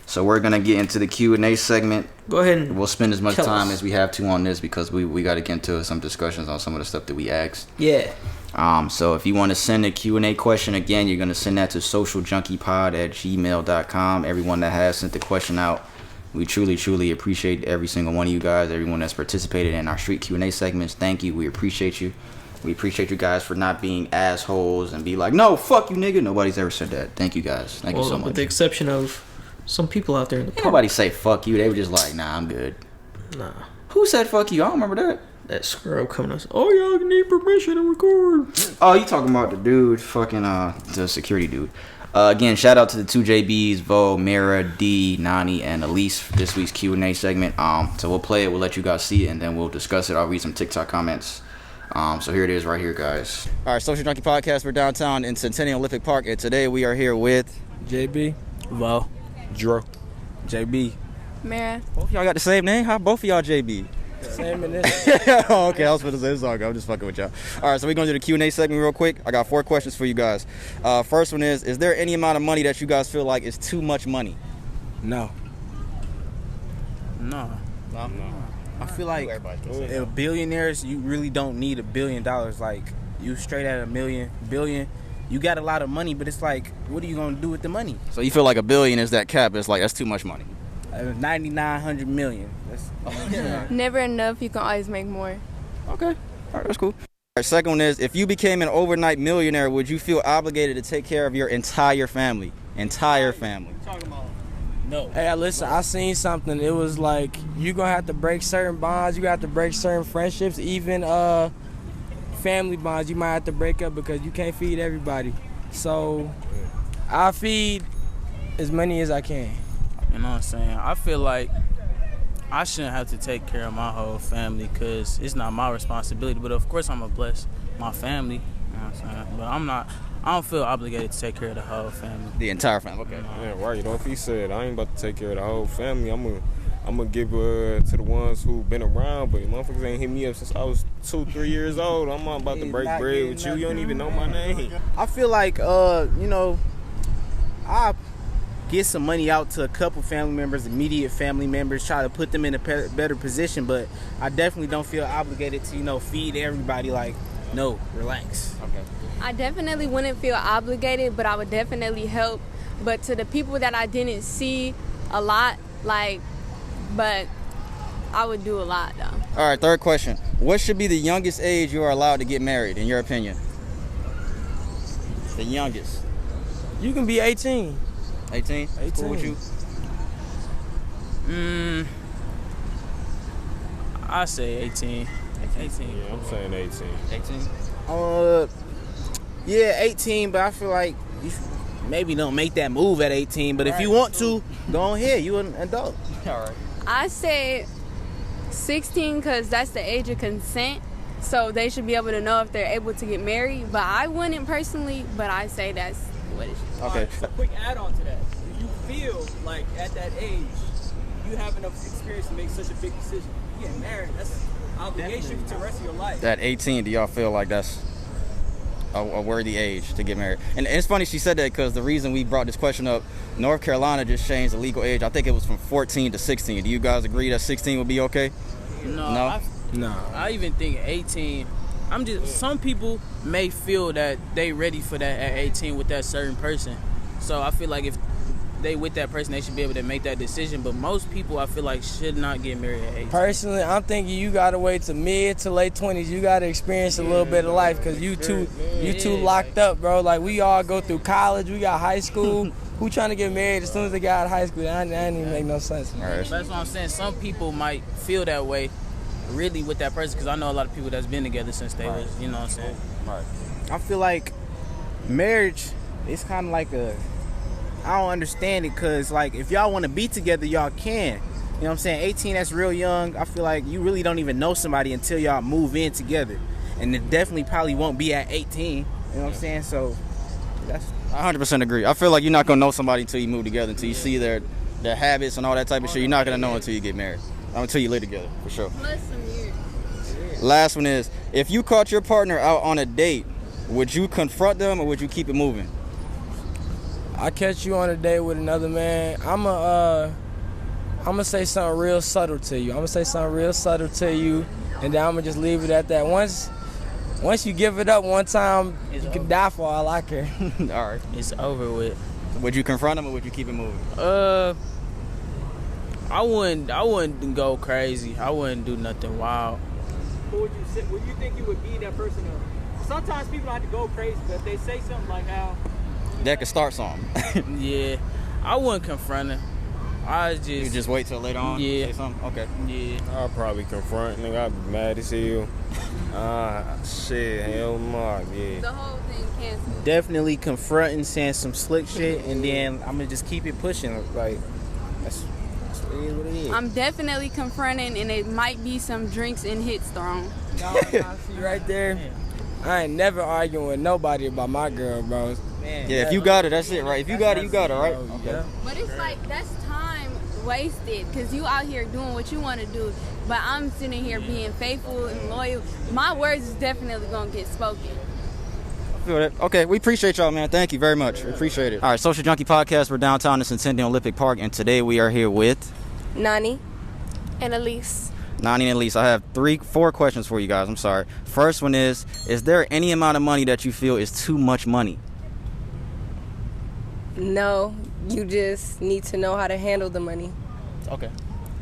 So we're gonna get into the Q&A segment. Go ahead and we'll spend as much time as we have to on this because we got to get into some discussions on some of the stuff that we asked. Yeah. So if you want to send a Q&A question, again, you're gonna send that to socialjunkiepod@gmail.com. Everyone that has sent the question out, we truly appreciate every single one of you guys. Everyone that's participated in our street Q&A segments, thank you. We appreciate you. We appreciate you guys for not being assholes and be like, no, fuck you, nigga. Nobody's ever said that. Thank you guys. Thank you so much. With the exception of some people out there in the park. Nobody say fuck you. They were just like, nah, I'm good. Nah. Who said fuck you? I don't remember that. That scrub coming up. Oh, y'all need permission to record. Oh, you talking about the dude, fucking the security dude. Again, shout out to the 2 JBs, Vo, Mira, D, Nani, and Elise for this week's Q&A segment. So we'll play it. We'll let you guys see it, and then we'll discuss it. I'll read some TikTok comments. So here it is right here, guys. All right, Social Junkie Podcast. We're downtown in Centennial Olympic Park, and today we are here with JB, Vo, Drew, JB, Mara. Both of y'all got the same name? How both of y'all JB? Same in this. Oh, okay, I was going to say this song. I'm just fucking with y'all. All right, so we're going to do the Q&A segment real quick. I got 4 questions for you guys. First one is there any amount of money that you guys feel like is too much money? No. I feel like billionaires, you really don't need $1 billion. Like, you straight at billion. You got a lot of money, but it's like, what are you going to do with the money? So you feel like $1 billion is that cap? It's like, that's too much money. 9,900 million. That's Never enough. You can always make more. Okay. All right, that's cool. All right, second one is, if you became an overnight millionaire, would you feel obligated to take care of your entire family? Entire family. no. Hey, listen, I seen something. It was like, you gonna have to break certain bonds. You got to break certain friendships. Even family bonds, you might have to break up because you can't feed everybody. So, I feed as many as I can. You know what I'm saying? I feel like I shouldn't have to take care of my whole family because it's not my responsibility. But of course, I'm going to bless my family. You know what I'm saying? But I don't feel obligated to take care of the whole family. The entire family, okay. Yeah, right. You know, if he said, I ain't about to take care of the whole family, I'm gonna give to the ones who been around, but motherfuckers ain't hit me up since I was 2-3 years old. I'm not about to break bread with you. You don't even know my name. I feel like, I get some money out to a couple family members, immediate family members, try to put them in a better position, but I definitely don't feel obligated to, feed everybody. Like, no, relax. Okay. I definitely wouldn't feel obligated, but I would definitely help. But to the people that I didn't see a lot, but I would do a lot, though. All right, third question. What should be the youngest age you are allowed to get married, in your opinion? The youngest. You can be 18. 18? 18. Cool with you? I say 18. 18. Yeah, I'm saying 18. 18? Yeah, 18, but I feel like you maybe don't make that move at 18, but if you want to, go ahead. You an adult. All right. I say 16 because that's the age of consent, so they should be able to know if they're able to get married. But I wouldn't personally, but I say that's what it should be. Okay. Right, so quick add-on to that. Do you feel like at that age, you have enough experience to make such a big decision? You get married, that's obligation for the rest of your life. At 18, do y'all feel like that's a worthy age to get married? And it's funny she said that because the reason we brought this question up, North Carolina just changed the legal age. I think it was from 14 to 16. Do you guys agree that 16 would be okay? No. I even think 18. Some people may feel that they ready for that at 18 with that certain person. So I feel like if they with that person, they should be able to make that decision. But most people, I feel like, should not get married at 18. Personally, I'm thinking you gotta wait to mid to late 20s. You gotta experience a little bit of life because you too locked up, bro. Like, we all go through college, we got high school. Who trying to get married as soon as they got out of high school? That didn't even make no sense. All right. That's what I'm saying. Some people might feel that way, really, with that person, because I know a lot of people that's been together since they was, you know what I'm saying? Right. I feel like marriage is kind of like I don't understand it because, like, if y'all want to be together, y'all can. You know what I'm saying? 18, that's real young. I feel like you really don't even know somebody until y'all move in together. And it definitely probably won't be at 18. You know what I'm saying? So, that's... I 100% agree. I feel like you're not going to know somebody until you move together, until you see their habits and all that type of shit. You're not going to know until you get married. Until you live together, for sure. Plus some years. Last one is, if you caught your partner out on a date, would you confront them or would you keep it moving? I catch you on a date with another man, I'ma say something real subtle to you. And then I'ma just leave it at that. Once you give it up one time, you can die for all I care. All right. It's over with. Would you confront him or would you keep it moving? I wouldn't go crazy. I wouldn't do nothing wild. Who would you say? Would you think you would be that person? Sometimes people don't have to go crazy, but if they say something like how That could start something. Yeah, I wouldn't confront him. You just wait till later on? Yeah. Say something? Okay. Yeah. I'll probably confront, nigga. I'll be mad as hell. Shit, hell no, yeah. The whole thing canceled. Definitely confronting, saying some slick shit, and then I'm gonna just keep it pushing. Like, that's what it is. What it is. I'm definitely confronting, and it might be some drinks and hits thrown. No, see right there. I ain't never arguing with nobody about my girl, bro. Man, Yeah, if you got it, that's it, right? If you got it, you got it, right? Yeah. But it's like, that's time wasted, because you out here doing what you want to do, but I'm sitting here being faithful and loyal. My words is definitely going to get spoken. I feel that. Okay, we appreciate y'all, man. Thank you very much. We appreciate it. All right, Social Junkie Podcast. We're downtown in Centennial Olympic Park, and today we are here with Nani. And Elise. Nani and Elise. I have 4 questions for you guys. I'm sorry. First one is there any amount of money that you feel is too much money? No, you just need to know how to handle the money. Okay.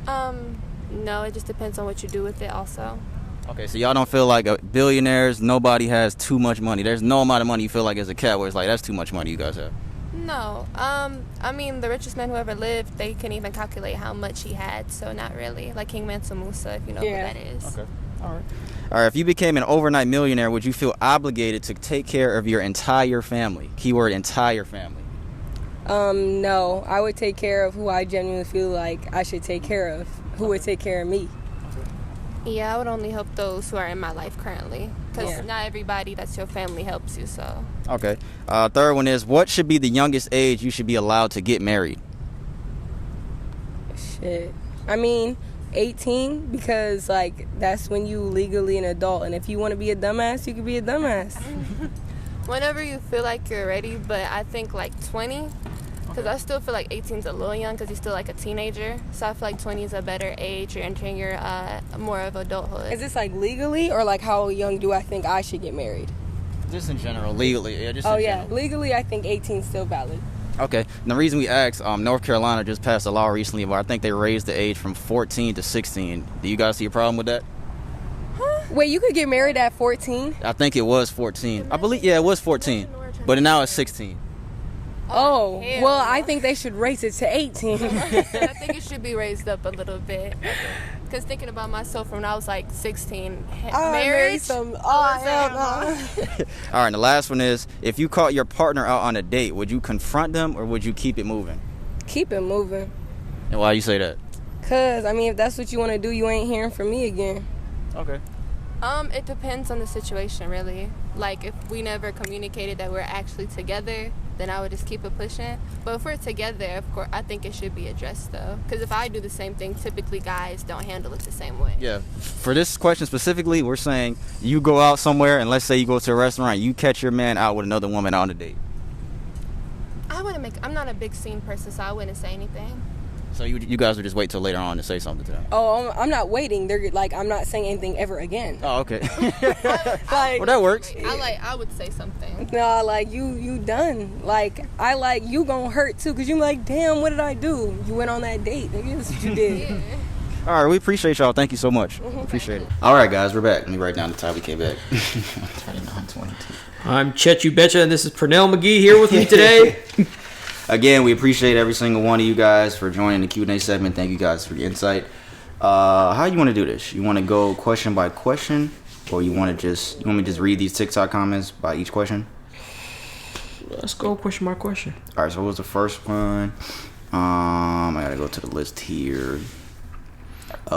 No, it just depends on what you do with it also. Okay, so y'all don't feel like billionaires, nobody has too much money. There's no amount of money you feel like as a cat where it's like, that's too much money you guys have. No. I mean, the richest man who ever lived, they can even calculate how much he had, so not really. Like King Mansa Musa, if you know who that is. Okay. All right, if you became an overnight millionaire, would you feel obligated to take care of your entire family? Keyword, entire family. No, I would take care of who I genuinely feel like I should take care of, who would take care of me. Yeah, I would only help those who are in my life currently, because not everybody that's your family helps you, so. Okay. Third one is, what should be the youngest age you should be allowed to get married? Shit. I mean, 18, because, like, that's when you legally an adult, and if you want to be a dumbass, you can be a dumbass. Whenever you feel like you're ready, but I think, like, 20, because I still feel like 18 is a little young because you're still, like, a teenager, so I feel like 20 is a better age. You're entering your more of adulthood. Is this, like, legally, or, like, how young do I think I should get married? Just in general, legally. Yeah, just oh, in yeah. general. Legally, I think 18 is still valid. Okay. And the reason we asked, North Carolina just passed a law recently where I think they raised the age from 14 to 16. Do you guys see a problem with that? Huh? Wait, you could get married at 14? I think it was 14. I believe, yeah, it was 14. But now it's 16. Oh, well, I think they should raise it to 18. I think it should be raised up a little bit. Because thinking about myself from when I was like 16, marriage. Hell no. All right, and the last one is, if you caught your partner out on a date, would you confront them or would you keep it moving? Keep it moving. And why you say that? Because, I mean, if that's what you want to do, you ain't hearing from me again. Okay. It depends on the situation, really. Like, if we never communicated that we're actually together, then I would just keep it pushing. But if we're together, of course, I think it should be addressed, though. Because if I do the same thing, typically guys don't handle it the same way. Yeah. For this question specifically, we're saying you go out somewhere, and let's say you go to a restaurant, you catch your man out with another woman on a date. I'm not a big scene person, so I wouldn't say anything. So you guys would just wait till later on to say something to them? Oh, I'm not waiting. They're like, I'm not saying anything ever again. Oh, okay. Like, well, that works. I would say something. No, like, you done. Like, you gonna hurt too, because you like, damn, what did I do? You went on that date. That's what you did. Yeah. All right, we appreciate y'all. Thank you so much. Appreciate it. All right, guys, we're back. Let me write down the time we came back. 39:22. I'm Chet You Betcha, and this is Pernell McGee here with me today. Again, we appreciate every single one of you guys for joining the Q&A segment. Thank you guys for your insight. How you want to do this? You want to go question by question, or you want me to just read these TikTok comments by each question? Let's go question by question. All right, so what was the first one? I gotta go to the list here.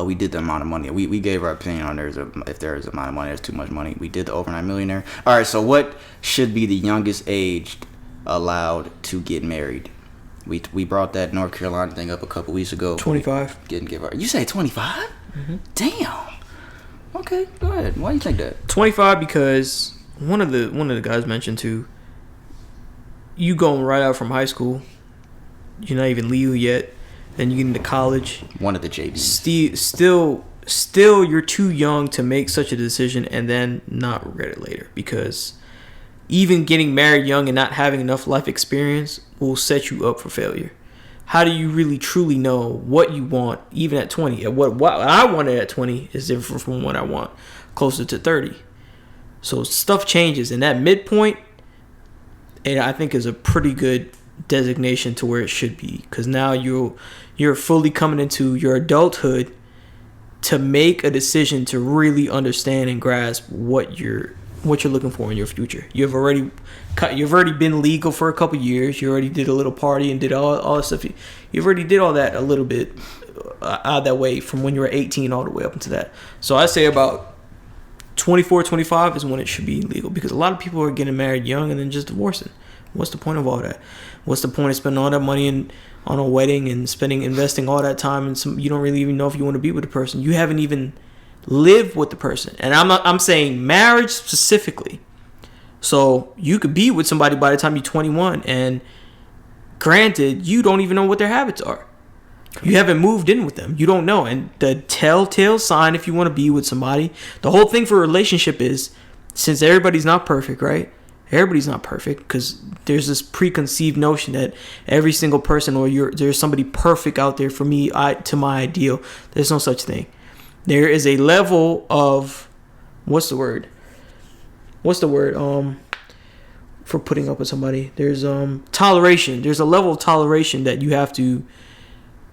We did the amount of money. We gave our opinion on if there's amount of money, there's too much money. We did the overnight millionaire. All right, so what should be the youngest age allowed to get married? We brought that North Carolina thing up a couple weeks ago. 25. You say 25? Mm-hmm. Damn. Okay, go ahead. Why do you think that? 25 because one of the guys mentioned too. you going right out from high school. You're not even legal yet. Then you get into college. One of the JVs. Still, you're too young to make such a decision and then not regret it later. Because even getting married young and not having enough life experience will set you up for failure. How do you really truly know what you want even at 20? What I wanted at 20 is different from what I want closer to 30. So stuff changes, and that midpoint, and I think is a pretty good designation to where it should be, because now you're fully coming into your adulthood to make a decision to really understand and grasp what you're looking for in your future. You've already been legal for a couple years. You already did a little party and did all that stuff. You've already did all that a little bit out that way from when you were 18 all the way up into that. So I say about 24, 25 is when it should be legal, because a lot of people are getting married young and then just divorcing. What's the point of all that? What's the point of spending all that money on a wedding and investing all that time and you don't really even know if you want to be with the person. You haven't even lived with the person. And I'm saying marriage specifically. So you could be with somebody by the time you're 21, and granted, you don't even know what their habits are. You haven't moved in with them. You don't know. And the telltale sign if you want to be with somebody, the whole thing for a relationship is, since everybody's not perfect, right? Everybody's not perfect, because there's this preconceived notion that every single person there's somebody perfect out there for me, to my ideal. There's no such thing. There is a level of, what's the word for putting up with somebody? There's toleration. There's a level of toleration that you have to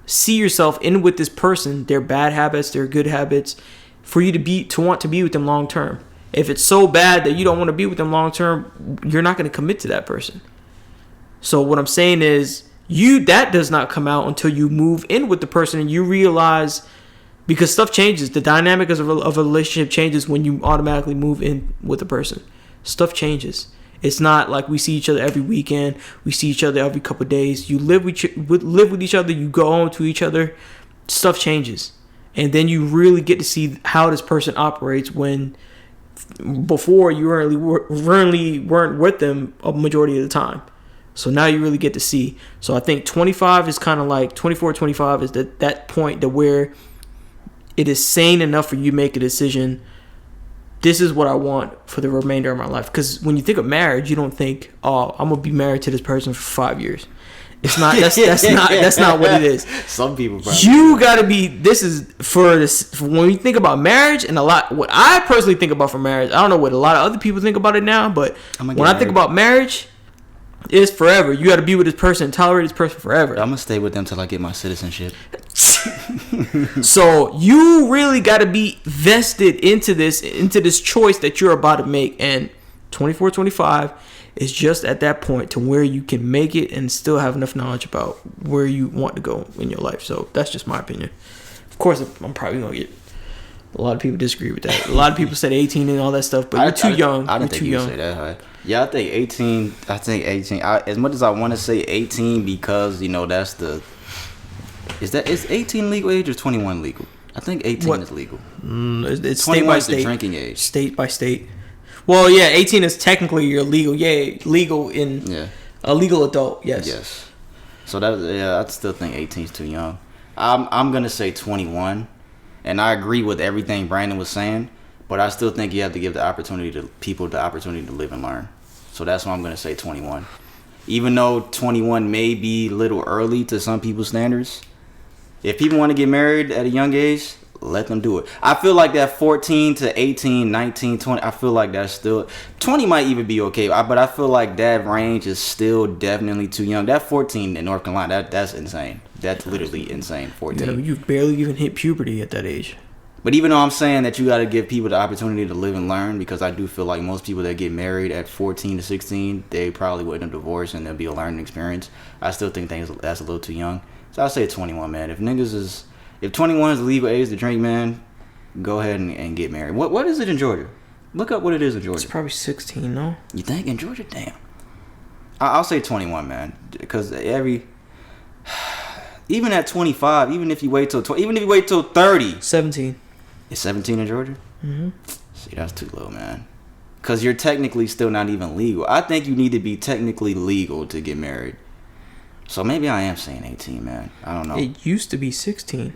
see yourself in with this person, their bad habits, their good habits, for you to want to be with them long term. If it's so bad that you don't want to be with them long term, you're not going to commit to that person. So what I'm saying is, that does not come out until you move in with the person and you realize, because stuff changes. The dynamic of a relationship changes when you automatically move in with a person. Stuff changes. It's not like we see each other every weekend. We see each other every couple of days. You live with each other. You go home to each other. Stuff changes. And then you really get to see how this person operates when before you really weren't with them a majority of the time. So now you really get to see. So I think 25 is kind of like 24, 25 is that point that where it is sane enough for you to make a decision. This is what I want for the remainder of my life. Because when you think of marriage, you don't think, oh, I'm gonna be married to this person for 5 years. It's not. That's not what it is. Some people probably. You gotta be. This is for when you think about marriage, and what I personally think about for marriage. I don't know what a lot of other people think about it now, but when I think about marriage, it's forever. You got to be with this person, tolerate this person forever. I'm gonna stay with them till I get my citizenship. So you really got to be vested into this choice that you're about to make. And 24, 25 is just at that point to where you can make it and still have enough knowledge about where you want to go in your life. So that's just my opinion. Of course, I'm probably gonna get a lot of people disagree with that. A lot of people said 18 and all that stuff, but you're too young. I didn't think you would say that high. Yeah, I think 18. As much as I want to say 18, because that's is 18 legal age or 21 legal? I think 18 is legal. It's state by state. The drinking age. State by state. Well, yeah, 18 is technically your legal. Yeah, legal in a legal adult. Yes. Yes. So I still think 18 is too young. I'm gonna say 21, and I agree with everything Brandon was saying, but I still think you have to give people the opportunity to live and learn. So that's why I'm gonna say 21. Even though 21 may be a little early to some people's standards, if people want to get married at a young age, let them do it. I feel like that 14 to 18, 19, 20, I feel like that's still... 20 might even be okay, but I feel like that range is still definitely too young. That 14 in North Carolina, that's insane. That's literally insane, 14. Yeah, you barely even hit puberty at that age. But even though I'm saying that you got to give people the opportunity to live and learn, because I do feel like most people that get married at 14 to 16, they probably would end up divorced and there'll be a learning experience. I still think that's a little too young. So I'll say 21, man. If 21 is the legal age to drink, man, go ahead and get married. What is it in Georgia? Look up what it is in Georgia. It's probably 16, no? You think in Georgia? Damn. I'll say 21, man, because even at 25, even if you wait till 30, 17. It's 17 in Georgia? Mm-hmm. See, that's too low, man. Because you're technically still not even legal. I think you need to be technically legal to get married. So maybe I am saying 18, man. I don't know. It used to be 16.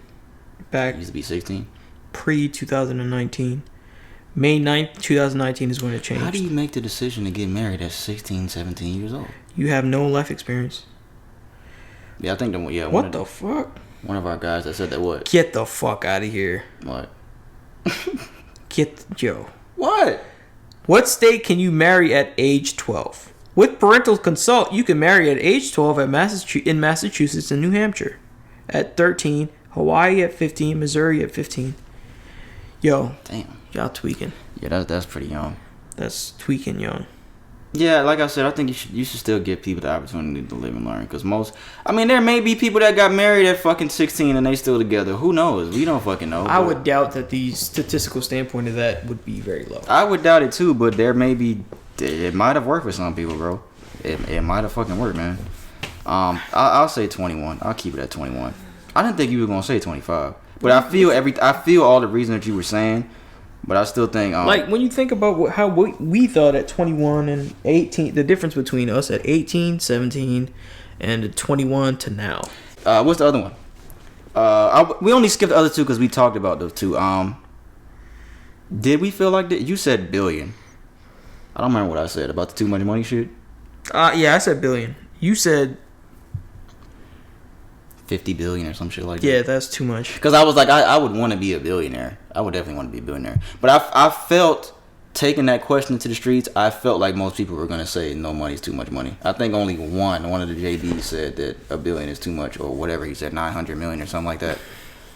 Back It used to be 16? pre-2019. May 9th, 2019 is when it changed. How do you make the decision to get married at 16, 17 years old? You have no life experience. Yeah, I think What the fuck? One of our guys that said that what? Get the fuck out of here. What? Joe. What? What state can you marry at age 12? With parental consult, you can marry at age 12 in Massachusetts and New Hampshire. At 13, Hawaii at 15, Missouri at 15. Yo. Damn. Y'all tweaking. Yeah, that's pretty young. That's tweaking young. Yeah, like I said, I think you should still give people the opportunity to live and learn. Because there may be people that got married at fucking 16 and they still together. Who knows? We don't fucking know. I would doubt that the statistical standpoint of that would be very low. I would doubt it too, but there may be. It might have worked for some people, bro. It might have fucking worked, man. I'll say 21. I'll keep it at 21. I didn't think you were gonna say 25, but I feel all the reason that you were saying. But I still think... like, when you think about how we thought at 21 and 18... The difference between us at 18, 17, and 21 to now. What's the other one? We only skipped the other two because we talked about those two. Did we feel like that? You said billion. I don't remember what I said about the too much money shit. Yeah, I said billion. You said... 50 billion or some shit like that. Yeah, that's too much. Because I was like, I would want to be a billionaire. I would definitely want to be a billionaire. But I felt, taking that question to the streets, I felt like most people were going to say no money is too much money. I think only one of the JBs said that a billion is too much, or whatever he said, 900 million or something like that.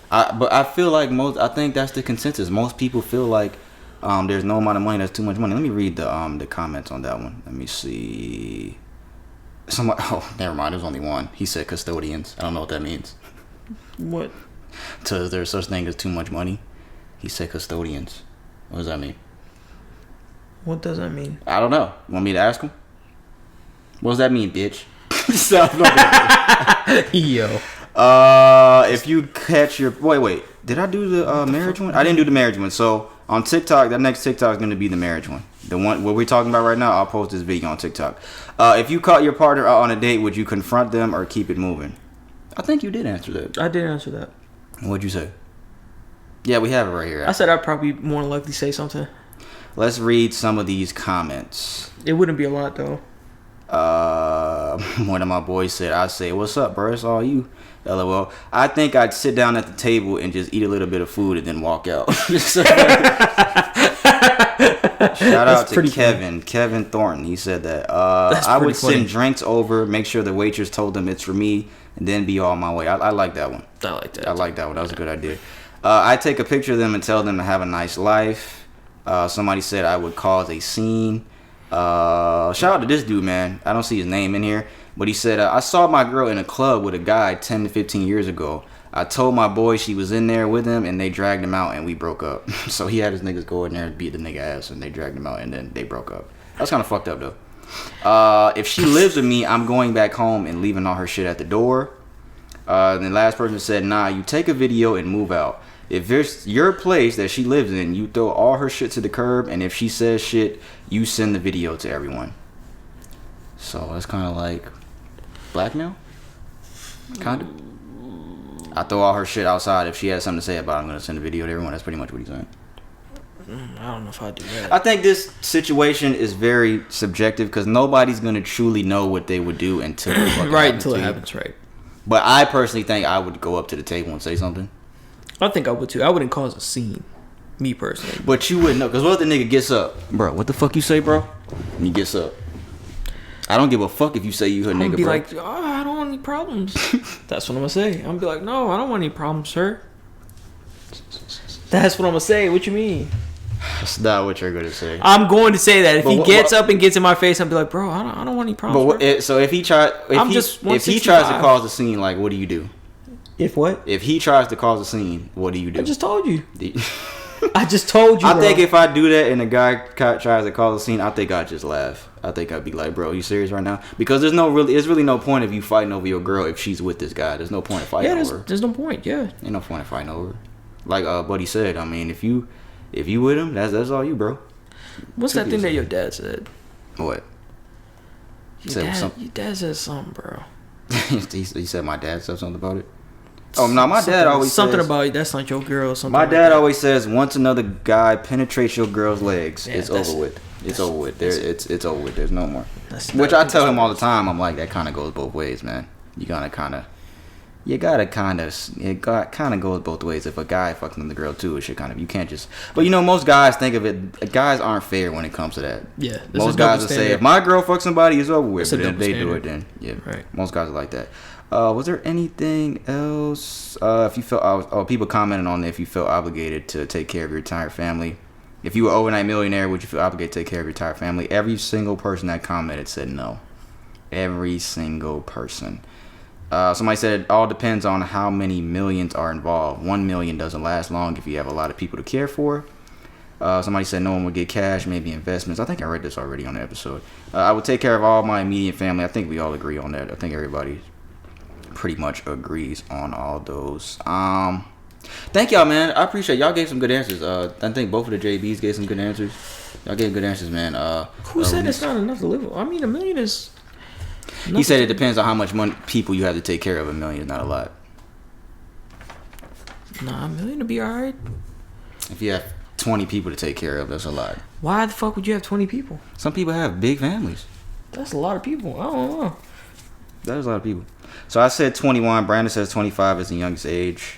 But I feel like I think that's the consensus. Most people feel like there's no amount of money that's too much money. Let me read the comments on that one. Let me see. Never mind. There's only one. He said custodians. I don't know what that means. What? So is there such thing as too much money? He said custodians. What does that mean? What does that mean? I don't know. You want me to ask him? What does that mean, bitch? Yo. If you catch your... Wait. Did I do the marriage one? I didn't do the marriage one. So on TikTok, that next TikTok is going to be the marriage one. The one what we're talking about right now, I'll post this video on TikTok. If you caught your partner out on a date, would you confront them or keep it moving? I think you did answer that. I did answer that. What'd you say? Yeah, we have it right here. I said I'd probably more than likely say something. Let's read some of these comments. It wouldn't be a lot, though. One of my boys said, I say, what's up, bro? It's all you. LOL. I think I'd sit down at the table and just eat a little bit of food and then walk out. Shout out to Kevin Thornton. He said that. I would send drinks over, make sure the waitress told them it's for me, and then be on my way. I like that one. I like that. I like that one. That was a good idea. I take a picture of them and tell them to have a nice life. Somebody said I would cause a scene. Shout out to this dude, man. I don't see his name in here, but he said, I saw my girl in a club with a guy 10 to 15 years ago. I told my boy she was in there with him, and they dragged him out, and we broke up. So he had his niggas go in there and beat the nigga ass, and they dragged him out, and then they broke up. That's kind of fucked up, though. If she lives with me, I'm going back home and leaving all her shit at the door. And the last person said, nah, you take a video and move out. If it's your place that she lives in, you throw all her shit to the curb, and if she says shit, you send the video to everyone. So that's kind of like blackmail? Kind of. I throw all her shit outside. If she has something to say about it, I'm going to send a video to everyone. That's pretty much what he's saying. I don't know if I do that. I think this situation is very subjective because nobody's going to truly know what they would do until it happens, right. But I personally think I would go up to the table and say something. I think I would too. I wouldn't cause a scene, me personally. But you wouldn't know, because what if the nigga gets up? Bro, what the fuck you say, bro? And he gets up. I don't give a fuck if you say you her nigga, I'm be bro. like, I don't want any problems. That's what I'm gonna say. I'm gonna be like, no, I don't want any problems, sir. That's what I'm gonna say. What you mean? That's not what you're gonna say. I'm going to say that if he gets up and gets in my face, I'm be like, bro, I don't want any problems. But so if he tries to cause a scene, like, what do you do? If what? If he tries to cause a scene, what do you do? I just told you. I just told you. I think if I do that and the guy tries to cause a scene, I think I'd just laugh. I think I'd be like, bro, you serious right now? Because there's really no point of you fighting over your girl if she's with this guy. There's no point of fighting over her. There's no point, yeah. Ain't no point of fighting over her. Like Buddy said, I mean, if you with him, that's all you, bro. What's that thing that your dad said? What? Your dad said something, bro. he said my dad said something about it. Oh no, my dad always something says, about that's not your girl. Or something. My dad always says once another guy penetrates your girl's legs, it's over with. It's over with. It's over with. There's no more. Which I tell him all the time. I'm like, that kind of goes both ways, man. It kind of goes both ways. If a guy fucks another girl too, it should kind of, you can't just. But you know, most guys think of it. Guys aren't fair when it comes to that. Yeah. Most guys will say, if my girl fucks somebody, it's over with. But if they standard. do it, then yeah. Right. Most guys are like that. Was there anything else? If you felt, people commented on if you felt obligated to take care of your entire family. If you were overnight millionaire, would you feel obligated to take care of your entire family? Every single person that commented said no. Every single person. Somebody said it all depends on how many millions are involved. 1 million doesn't last long if you have a lot of people to care for. Somebody said no one would get cash, maybe investments. I think I read this already on the episode. I would take care of all my immediate family. I think we all agree on that. I think everybody pretty much agrees on all those. Thank y'all, man. I appreciate y'all gave some good answers. I think both of the JBs gave some good answers. Y'all gave good answers, man. Who said it's not enough to live with? I mean, 1 million is. He said it depends on how much money people you have to take care of. 1 million is not a lot. Nah, 1 million to be alright. If you have 20 people to take care of, that's a lot. Why the fuck would you have 20 people? Some people have big families. That's a lot of people. I don't know. That is a lot of people. So I said 21. Brandon says 25 is the youngest age.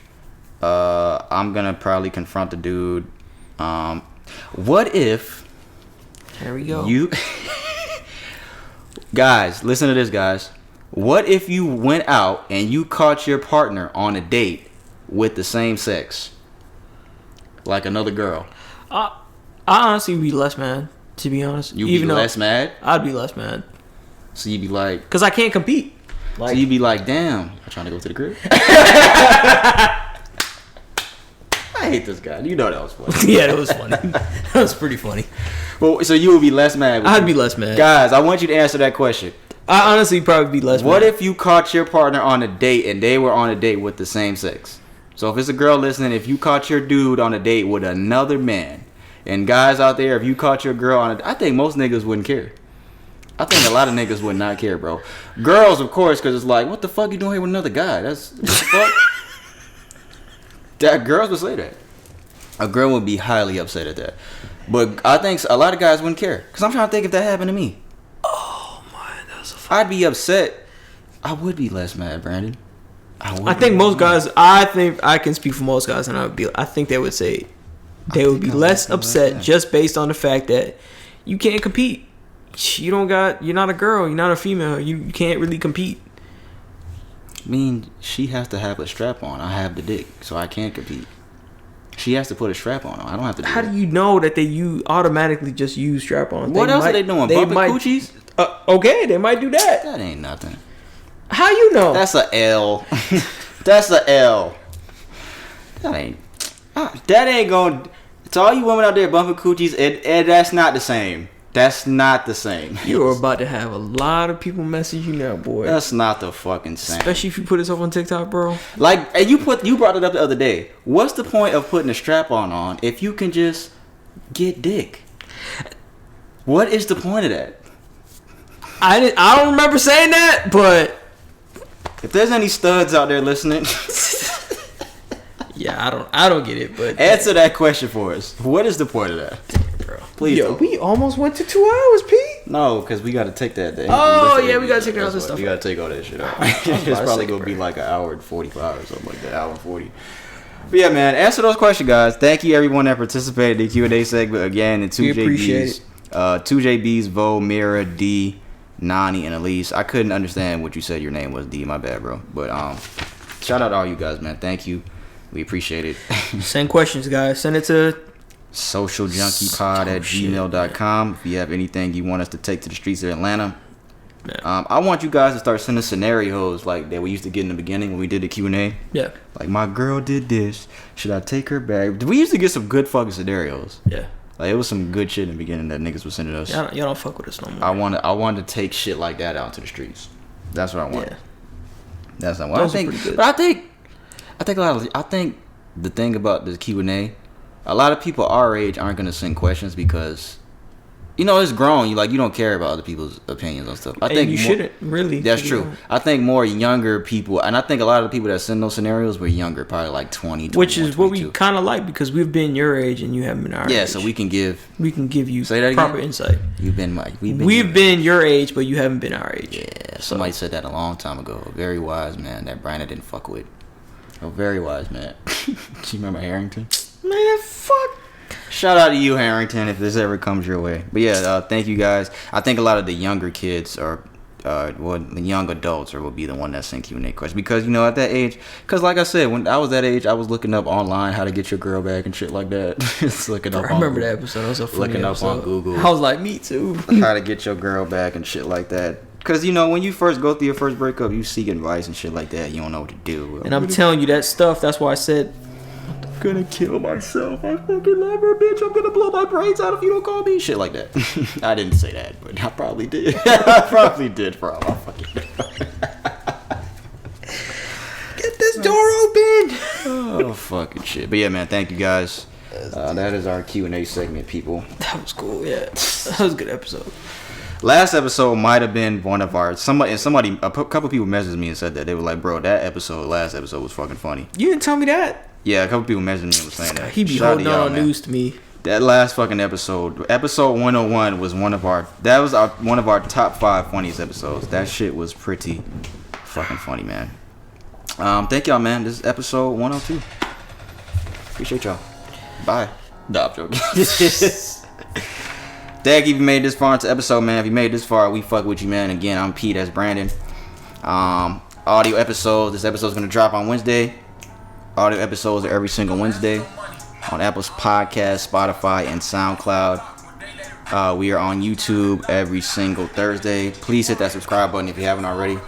I'm gonna probably confront the dude. What if? There we go. You guys, listen to this, guys. What if you went out and you caught your partner on a date with the same sex, like another girl? I honestly would be less mad. To be honest, You'd be less mad. I'd be less mad. So you'd be like, because I can't compete. Like, so you'd be like, damn, I'm trying to go to the crib. I hate this guy. You know that was funny. Yeah, that was funny. That was pretty funny. Well, so you would be less mad. I'd be less mad. Guys, I want you to answer that question. I honestly probably be less mad. What if you caught your partner on a date and they were on a date with the same sex? So if it's a girl listening, if you caught your dude on a date with another man, and guys out there, if you caught your girl on I think most niggas wouldn't care. I think a lot of niggas would not care, bro. Girls, of course, because it's like, what the fuck you doing here with another guy? That's what the fuck. That girls would say that. A girl would be highly upset at that. But I think a lot of guys wouldn't care. Because I'm trying to think if that happened to me. Oh, man. I'd be upset. I would be less mad, Brandon. I think most guys, I think I can speak for most guys, and I think they would say they would be less upset just based on the fact that you can't compete. You're not a girl, you're not a female, you can't really compete. I mean, she has to have a strap on. I have the dick, so I can't compete. She has to put a strap on. I don't have to do How do you know that you automatically just use strap on? What else are they doing? Bumping coochies? Okay, they might do that. That ain't nothing. How you know? That's a L. That's a L. That ain't going. To all you women out there bumping coochies, that's not the same. That's not the same. You're about to have a lot of people message you now, boy. That's not the fucking same. Especially if you put this up on TikTok, bro. Like, and you brought it up the other day. What's the point of putting a strap on if you can just get dick? What is the point of that? I don't remember saying that, but if there's any studs out there listening, yeah, I don't get it. But answer that question for us. What is the point of that? Please. Yo, we almost went to 2 hours, Pete. No, because we got to take that. Oh, yeah, we got to take all this stuff. We got to take all that shit out. It's probably going to be like an hour and 45 or something like that. Hour and 40. But yeah, man, answer those questions, guys. Thank you, everyone that participated in the Q&A segment. Again, the 2 JBs. Appreciate it. 2 JBs, Vo, Mira, D, Nani, and Elise. I couldn't understand what you said your name was, D. My bad, bro. But shout out to all you guys, man. Thank you. We appreciate it. Send questions, guys. Send it to socialjunkiepod@gmail.com. If you have anything you want us to take to the streets of Atlanta, I want you guys to start sending scenarios like that we used to get in the beginning when we did the Q&A. Yeah. Like, my girl did this. Should I take her back? We used to get some good fucking scenarios. Yeah. Like, it was some good shit in the beginning that niggas was sending us. Y'all don't fuck with us no more. I wanted to take shit like that out to the streets. That's what I want. Yeah. That's not what I think. But I think the thing about the Q&A, a lot of people our age aren't going to send questions because you know, it's grown. You don't care about other people's opinions on stuff. I think you shouldn't really. That's true. I think more younger people, and I think a lot of the people that send those scenarios were younger, probably like 20, 21, which is 22. what we kind of like because we've been your age and you haven't been our age. Yeah, so we can give you say that proper again? insight. We've been your age, but you haven't been our age. Yeah, somebody said that a long time ago. A very wise man that Brandon didn't fuck with. A very wise man. Do you remember Harrington? Man, fuck. Shout out to you, Harrington, if this ever comes your way. But yeah, thank you guys. I think a lot of the younger kids are, the young adults will be the one that send Q&A questions. Because, you know, at that age, because like I said, when I was that age, I was looking up online how to get your girl back and shit like that. Just looking up I remember that episode. That was a funny looking episode. up on Google. I was like, me too. How to get your girl back and shit like that. Because, you know, when you first go through your first breakup, you seek advice and shit like that. You don't know what to do. And I'm telling you that stuff. That's why I said, I'm gonna kill myself. I fucking love her, bitch. I'm gonna blow my brains out if you don't call me. Shit like that. I didn't say that, but I probably did. I probably did for all I fucking Get this door open. Oh, fucking shit. But yeah, man, thank you guys. That is our Q&A segment, people. That was cool, yeah. That was a good episode. Last episode might have been one of our a couple people messaged me and said that they were like, bro, last episode was fucking funny. You didn't tell me that. Yeah, a couple people messaged me and was saying that. He be holding on news to me. That last fucking episode 101 was one of our top 5 funniest episodes. That shit was pretty fucking funny, man. Thank y'all, man. This is episode 102. Appreciate y'all. Bye. Nah, I'm joking. Thank you if you made this far into episode, man. If you made this far, we fuck with you, man. Again, I'm Pete. That's Brandon. Audio episode. This episode's gonna drop on Wednesday. Audio episodes are every single Wednesday on Apple's Podcast, Spotify, and SoundCloud. We are on YouTube every single Thursday. Please hit that subscribe button if you haven't already.